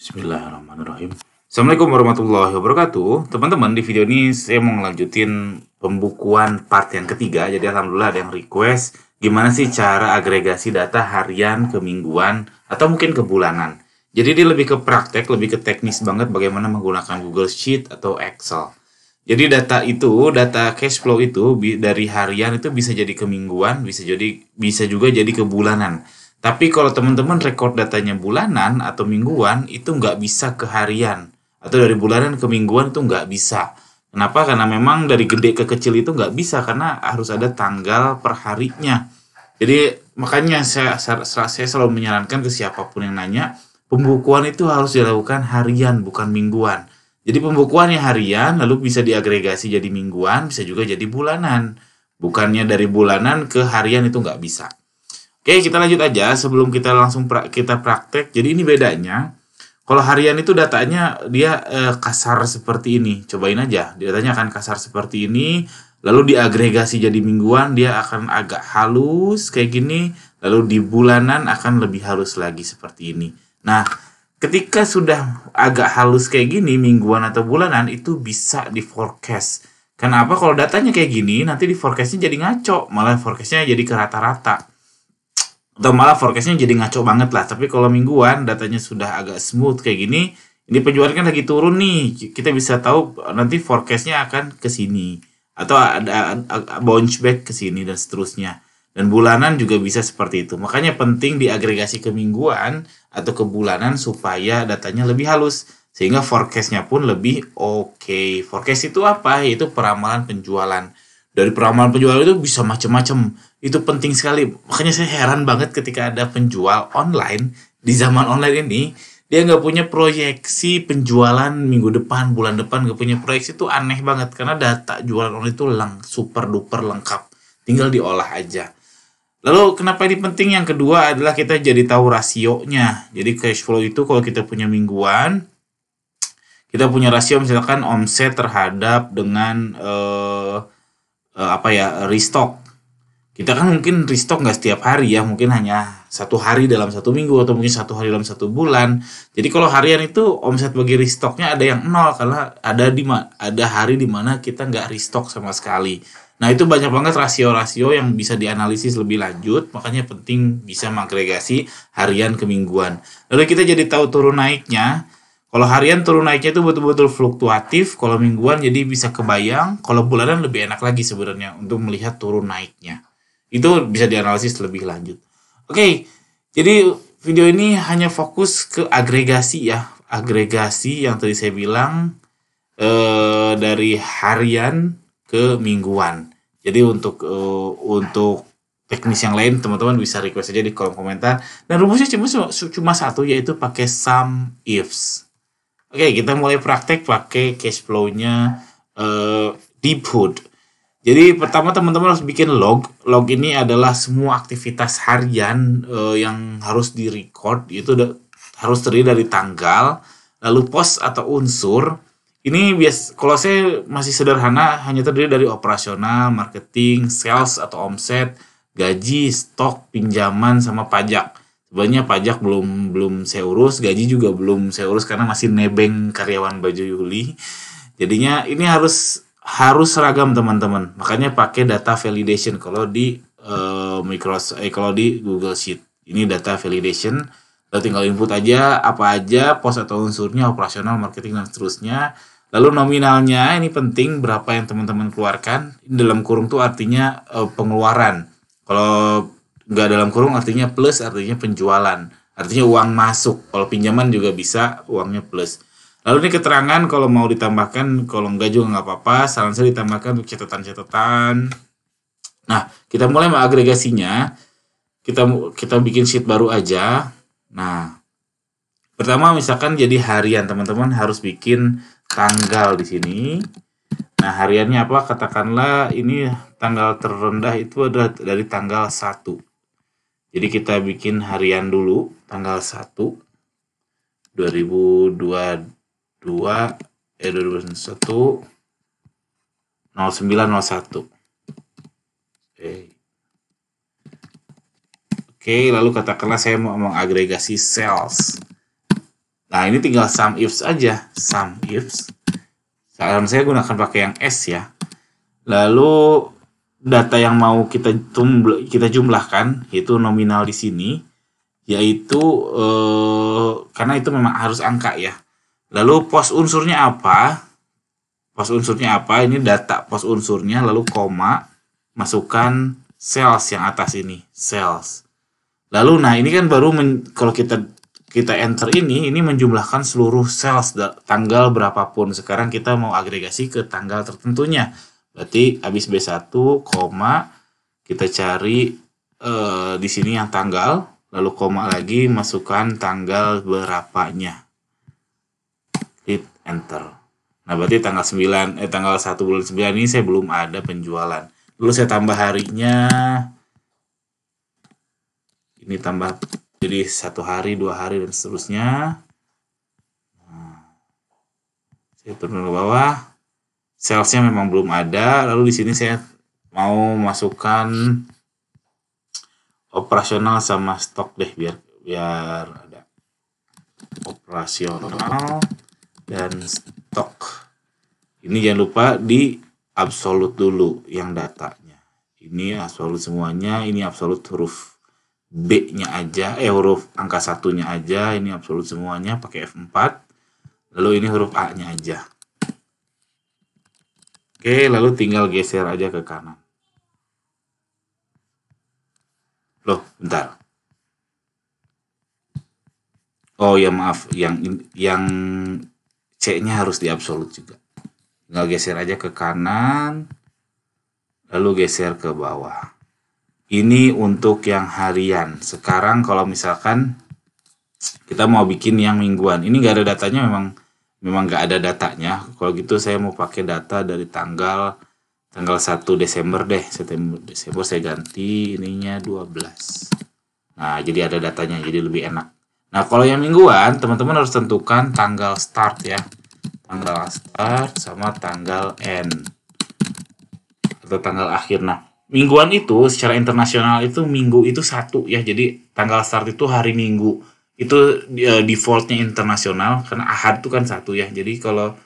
Bismillahirrahmanirrahim. Assalamualaikum warahmatullahi wabarakatuh. Teman-teman, di video ini saya mau ngelanjutin pembukuan part yang ketiga. Jadi alhamdulillah ada yang request gimana sih cara agregasi data harian ke mingguan atau mungkin ke bulanan. Jadi dia lebih ke praktek, lebih ke teknis banget bagaimana menggunakan Google Sheet atau Excel. Jadi data cash flow itu dari harian itu bisa jadi ke mingguan, bisa juga jadi ke bulanan. Tapi kalau teman-teman record datanya bulanan atau mingguan, itu nggak bisa ke harian. Atau dari bulanan ke mingguan itu nggak bisa. Kenapa? Karena memang dari gede ke kecil itu nggak bisa, karena harus ada tanggal per harinya. Jadi makanya saya selalu menyarankan ke siapapun yang nanya, pembukuan itu harus dilakukan harian, bukan mingguan. Jadi pembukuannya harian, lalu bisa diagregasi jadi mingguan, bisa juga jadi bulanan. Bukannya dari bulanan ke harian itu nggak bisa. Oke, kita lanjut aja sebelum kita langsung kita praktek. Jadi ini bedanya. Kalau harian itu datanya dia kasar seperti ini. Cobain aja. Datanya akan kasar seperti ini. Lalu diagregasi jadi mingguan, dia akan agak halus kayak gini. Lalu di bulanan akan lebih halus lagi seperti ini. Nah, ketika sudah agak halus kayak gini, mingguan atau bulanan, itu bisa di forecast. Kenapa? Kalau datanya kayak gini, nanti di forecastnya jadi ngaco. Malah forecastnya jadi ke rata-rata. Atau malah forecastnya jadi ngaco banget lah. Tapi kalau mingguan datanya sudah agak smooth kayak gini, ini penjualan kan lagi turun nih, kita bisa tahu nanti forecastnya akan ke sini atau ada bounce back ke sini dan seterusnya. Dan bulanan juga bisa seperti itu. Makanya penting diagregasi ke mingguan atau ke bulanan supaya datanya lebih halus sehingga forecastnya pun lebih oke. Forecast itu apa? Yaitu peramalan penjualan. Dari peramalan penjualan itu bisa macam-macam. Itu penting sekali. Makanya saya heran banget ketika ada penjual online di zaman online ini, dia nggak punya proyeksi penjualan minggu depan, bulan depan, nggak punya proyeksi. Itu aneh banget karena data jualan online itu super duper lengkap. Tinggal diolah aja. Lalu kenapa ini penting? Yang kedua adalah kita jadi tahu rasionya. Jadi cash flow itu kalau kita punya mingguan, kita punya rasio misalkan omset terhadap dengan restock. Kita kan mungkin restock nggak setiap hari ya, mungkin hanya satu hari dalam satu minggu atau mungkin satu hari dalam satu bulan. Jadi kalau harian itu omset bagi restocknya ada yang nol karena ada hari di mana kita nggak restock sama sekali. Nah itu banyak banget rasio-rasio yang bisa dianalisis lebih lanjut, makanya penting bisa mengagregasi harian ke mingguan. Lalu kita jadi tahu turun naiknya. Kalau harian turun naiknya itu betul-betul fluktuatif, kalau mingguan jadi bisa kebayang, kalau bulanan lebih enak lagi sebenarnya untuk melihat turun naiknya. Itu bisa dianalisis lebih lanjut. Oke, jadi video ini hanya fokus ke agregasi ya. Agregasi yang tadi saya bilang dari harian ke mingguan. Jadi untuk teknis yang lain teman-teman bisa request aja di kolom komentar. Dan rumusnya cuma satu, yaitu pakai sum ifs. Oke, kita mulai praktek pakai cash flow-nya Deepwood. Jadi pertama teman-teman harus bikin log. Log ini adalah semua aktivitas harian yang harus direcord. Itu harus terdiri dari tanggal, lalu pos atau unsur. Ini kalau saya masih sederhana, hanya terdiri dari operasional, marketing, sales atau omset, gaji, stok, pinjaman, sama pajak. Sebenarnya pajak belum saya urus, gaji juga belum saya urus karena masih nebeng karyawan Baju Yuli. Jadinya ini harus seragam teman-teman. Makanya pakai data validation kalau di kalau di Google Sheet. Ini data validation. Lalu tinggal input aja apa aja pos atau unsurnya, operasional, marketing dan seterusnya. Lalu nominalnya ini penting, berapa yang teman-teman keluarkan. Ini dalam kurung tuh artinya pengeluaran. Kalau nggak dalam kurung artinya plus, artinya penjualan, artinya uang masuk. Kalau pinjaman juga bisa uangnya plus. Lalu ini keterangan kalau mau ditambahkan, kalau enggak juga nggak apa-apa. Saran saya ditambahkan untuk catatan-catatan. Nah, kita mulai mengagregasinya. Kita bikin sheet baru aja. Nah, pertama misalkan jadi harian, teman-teman harus bikin tanggal di sini. Nah, hariannya apa? Katakanlah ini tanggal terendah itu adalah dari tanggal 1. Jadi kita bikin harian dulu tanggal 1 2021 0901. Oke, lalu katakanlah saya mau mengagregasi sales. Nah, ini tinggal sum ifs aja. Sum ifs. Sekarang saya gunakan pakai yang S ya. Lalu data yang mau kita jumlahkan yaitu nominal di sini, yaitu karena itu memang harus angka ya. Lalu pos unsurnya apa? Pos unsurnya apa? Ini data pos unsurnya, lalu koma, masukkan sales yang atas ini, sales. Lalu nah ini kan baru kalau kita enter ini menjumlahkan seluruh sales tanggal berapapun. Sekarang kita mau agregasi ke tanggal tertentunya. Berarti habis B1, koma, kita cari di sini yang tanggal, lalu koma lagi, masukkan tanggal berapanya. Hit enter. Nah, berarti tanggal 1 bulan 9 ini saya belum ada penjualan. Lalu saya tambah harinya. Ini tambah jadi 1 hari, 2 hari, dan seterusnya. Nah, saya turun ke bawah. Salesnya memang belum ada. Lalu di sini saya mau masukkan operasional sama stok deh, biar ada operasional dan stok. Ini jangan lupa di absolut dulu yang datanya. Ini absolut semuanya. Ini absolut huruf B-nya aja, huruf angka 1-nya aja. Ini absolut semuanya pakai F4. Lalu ini huruf A-nya aja. Oke, lalu tinggal geser aja ke kanan. Loh, bentar. Oh ya maaf, yang C-nya harus di absolut juga. Tinggal geser aja ke kanan, lalu geser ke bawah. Ini untuk yang harian. Sekarang kalau misalkan kita mau bikin yang mingguan, ini nggak ada datanya, memang nggak ada datanya. Kalau gitu saya mau pakai data dari tanggal 1 Desember deh. Desember saya ganti ininya 12. Nah, jadi ada datanya, jadi lebih enak. Nah, kalau yang mingguan, teman-teman harus tentukan tanggal start ya. Tanggal start sama tanggal end. Atau tanggal akhir. Nah, mingguan itu secara internasional itu minggu itu 1 ya. Jadi tanggal start itu hari Minggu. Itu defaultnya internasional karena Ahad itu kan 1 ya. Jadi kalau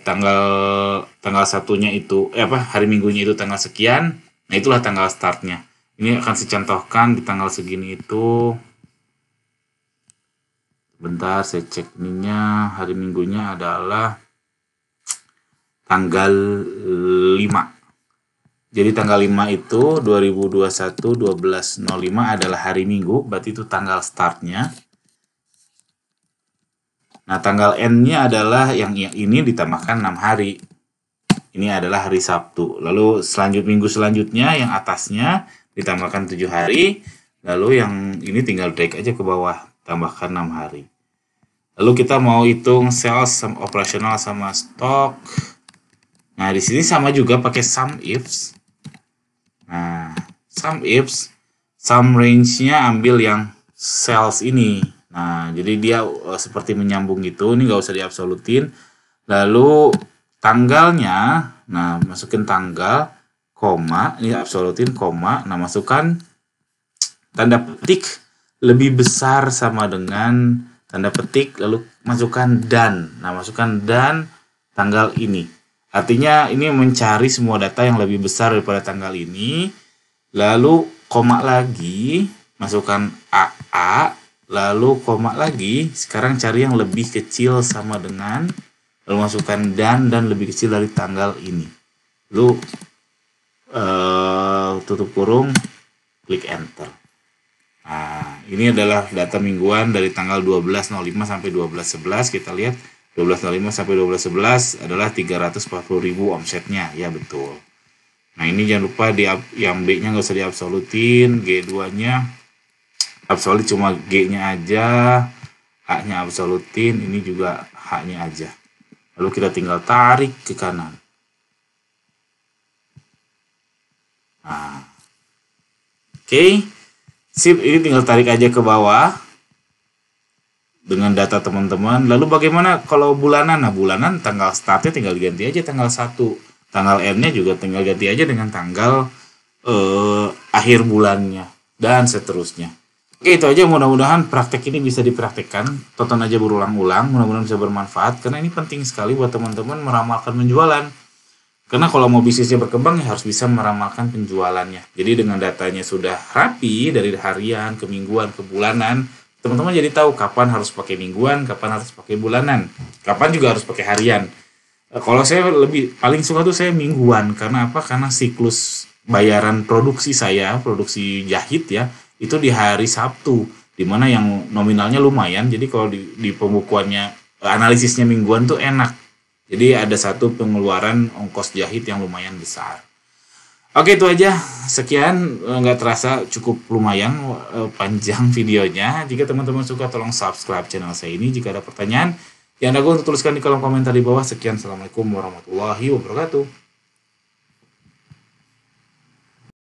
tanggal satunya itu hari Minggunya itu tanggal sekian, nah itulah tanggal startnya. Ini akan saya contohkan di tanggal segini itu. Bentar saya cek ininya, hari Minggunya adalah tanggal 5. Jadi tanggal 5 itu 2021 12.05 adalah hari Minggu, berarti itu tanggal startnya. Nah, tanggal N-nya adalah yang ini ditambahkan 6 hari. Ini adalah hari Sabtu. Lalu minggu selanjutnya yang atasnya ditambahkan 7 hari. Lalu yang ini tinggal drag aja ke bawah, tambahkan 6 hari. Lalu kita mau hitung sales operasional sama stok. Nah, di sini sama juga pakai sum ifs. Nah, sum ifs, sum range-nya ambil yang sales ini. Nah, jadi dia seperti menyambung gitu. Ini nggak usah diabsolutin. Lalu tanggalnya, nah masukin tanggal, koma, ini absolutin, koma. Nah, masukkan tanda petik lebih besar sama dengan tanda petik, lalu masukkan dan. Nah, masukkan dan tanggal ini. Artinya ini mencari semua data yang lebih besar daripada tanggal ini. Lalu koma lagi, masukkan AA. Lalu koma lagi, sekarang cari yang lebih kecil sama dengan, lalu masukkan dan lebih kecil dari tanggal ini. Lalu tutup kurung, klik enter. Nah, ini adalah data mingguan dari tanggal 12.05 sampai 12.11. Kita lihat 12.05 sampai 12.11 adalah 340.000 omsetnya, ya betul. Nah, ini jangan lupa yang B-nya nggak usah diabsolutin, G2-nya absolut cuma G-nya aja, H-nya absolutin, ini juga H-nya aja. Lalu kita tinggal tarik ke kanan. Nah, oke. Sip, ini tinggal tarik aja ke bawah dengan data teman-teman. Lalu bagaimana kalau bulanan? Nah, bulanan tanggal startnya tinggal diganti aja tanggal 1. Tanggal N-nya juga tinggal ganti aja dengan tanggal akhir bulannya, dan seterusnya. Oke, itu aja, mudah-mudahan praktek ini bisa dipraktekkan, tonton aja berulang-ulang, mudah-mudahan bisa bermanfaat karena ini penting sekali buat teman-teman meramalkan penjualan. Karena kalau mau bisnisnya berkembang ya harus bisa meramalkan penjualannya. Jadi dengan datanya sudah rapi dari harian ke mingguan ke bulanan, teman-teman jadi tahu kapan harus pakai mingguan, kapan harus pakai bulanan, kapan juga harus pakai harian. Kalau saya lebih paling suka tuh saya mingguan, karena apa? Karena siklus bayaran produksi saya, produksi jahit ya, itu di hari Sabtu, dimana yang nominalnya lumayan. Jadi kalau di pembukuannya analisisnya mingguan tuh enak. Jadi ada satu pengeluaran ongkos jahit yang lumayan besar. Oke, itu aja. Sekian, nggak terasa cukup lumayan panjang videonya. Jika teman-teman suka tolong subscribe channel saya ini. Jika ada pertanyaan yang ada, gue tuliskan di kolom komentar di bawah. Sekian, assalamualaikum warahmatullahi wabarakatuh.